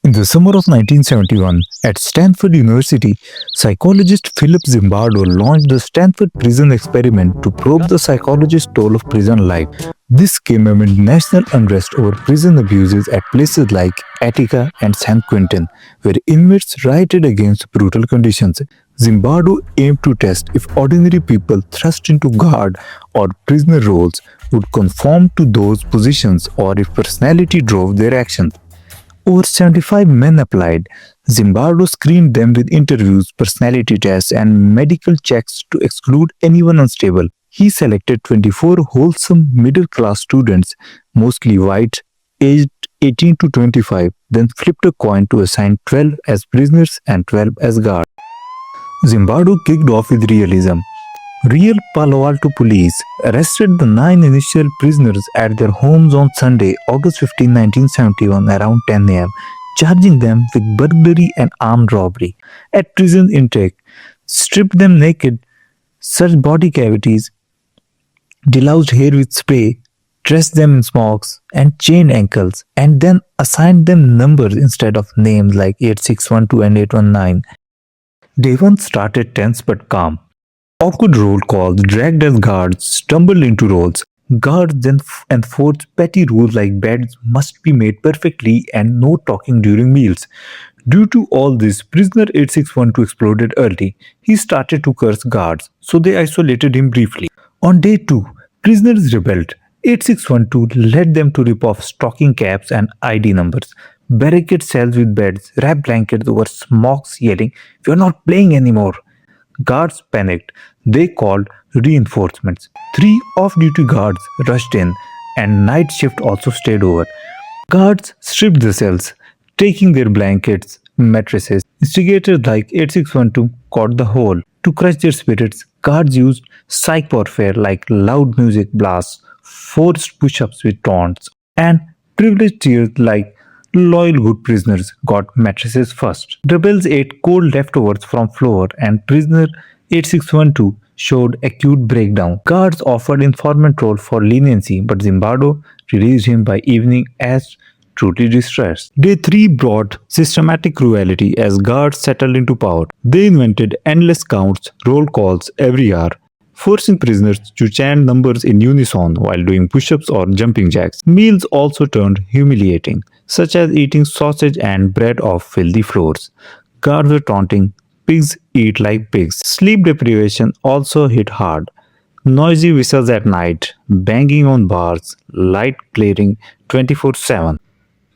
In the summer of 1971, at Stanford University, psychologist Philip Zimbardo launched the Stanford Prison Experiment to probe the psychologist's toll of prison life. This came amid national unrest over prison abuses at places like Attica and San Quentin, where inmates rioted against brutal conditions. Zimbardo aimed to test if ordinary people thrust into guard or prisoner roles would conform to those positions or if personality drove their actions. Over 75 men applied. Zimbardo screened them with interviews, personality tests, and medical checks to exclude anyone unstable. He selected 24 wholesome middle class students, mostly white, aged 18 to 25, then flipped a coin to assign 12 as prisoners and 12 as guards. Zimbardo kicked off with realism. Real Palo Alto police arrested the 9 initial prisoners at their homes on Sunday, August 15, 1971, around 10 a.m., charging them with burglary and armed robbery. At prison intake, stripped them naked, searched body cavities, deloused hair with spray, dressed them in smocks, and chained ankles, and then assigned them numbers instead of names like 8612 and 819. Day 1 started tense but calm. Awkward roll calls dragged as guards stumbled into roles. Guards then enforced petty rules like beds must be made perfectly and no talking during meals. Due to all this, prisoner 8612 exploded early. He started to curse guards, so they isolated him briefly. On day 2, prisoners rebelled. 8612 led them to rip off stocking caps and ID numbers, barricade cells with beds, wrap blankets over smocks, yelling, "We are not playing anymore." Guards panicked. They called reinforcements. 3 off-duty guards rushed in, and night shift also stayed over. Guards stripped the cells, taking their blankets, mattresses. Instigators like 8612 caught the whole. To crush their spirits, guards used psych warfare like loud music blasts, forced push-ups with taunts, and privileged tiers like loyal good prisoners got mattresses first. Rebels ate cold leftovers from floor and prisoner 8612 showed acute breakdown. Guards offered informant role for leniency, but Zimbardo released him by evening as truly distressed. Day 3 brought systematic cruelty as guards settled into power. They invented endless counts, roll calls every hour, forcing prisoners to chant numbers in unison while doing push-ups or jumping jacks. Meals also turned humiliating, such as eating sausage and bread off filthy floors. Guards were taunting, "Pigs eat like pigs." Sleep deprivation also hit hard. Noisy whistles at night, banging on bars, light glaring 24/7.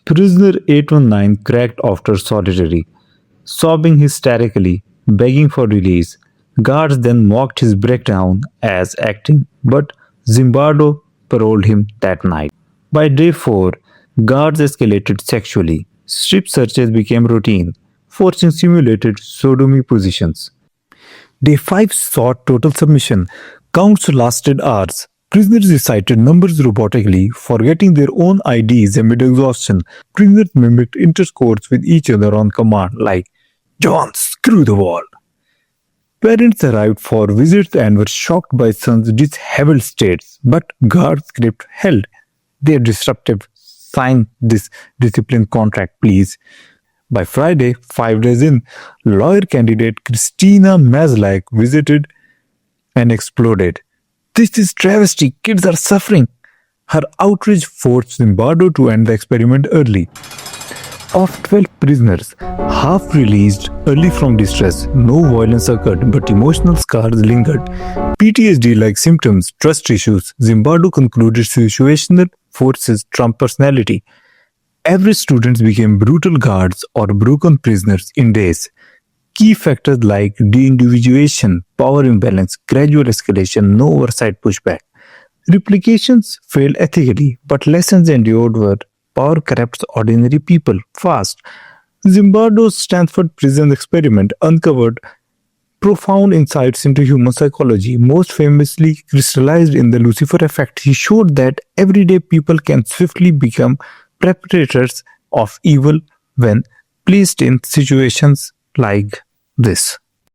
Prisoner 819 cracked after solitary, sobbing hysterically, begging for release. Guards then mocked his breakdown as acting, but Zimbardo paroled him that night. By day 4, guards escalated sexually. Strip searches became routine, forcing simulated sodomy positions. Day 5 saw total submission. Counts lasted hours. Prisoners recited numbers robotically, forgetting their own IDs amid exhaustion. Prisoners mimicked intercourse with each other on command, like, "John, screw the wall." Parents arrived for visits and were shocked by sons' disheveled states, but guards' script held. "They're disruptive. Sign this discipline contract, please." By Friday, 5 days in, lawyer candidate Christina Maslach visited and exploded. "This is travesty. Kids are suffering." Her outrage forced Zimbardo to end the experiment early. Of 12 prisoners, half released early from distress. No violence occurred, but emotional scars lingered. PTSD-like symptoms, trust issues. Zimbardo concluded situational forces trump personality. Average students became brutal guards or broken prisoners in days. Key factors like de-individuation, power imbalance, gradual escalation, no oversight pushback. Replications failed ethically, but lessons endured were power corrupts ordinary people fast. Zimbardo's Stanford Prison Experiment uncovered profound insights into human psychology, most famously crystallized in the Lucifer effect. He showed that everyday people can swiftly become perpetrators of evil when placed in situations like this.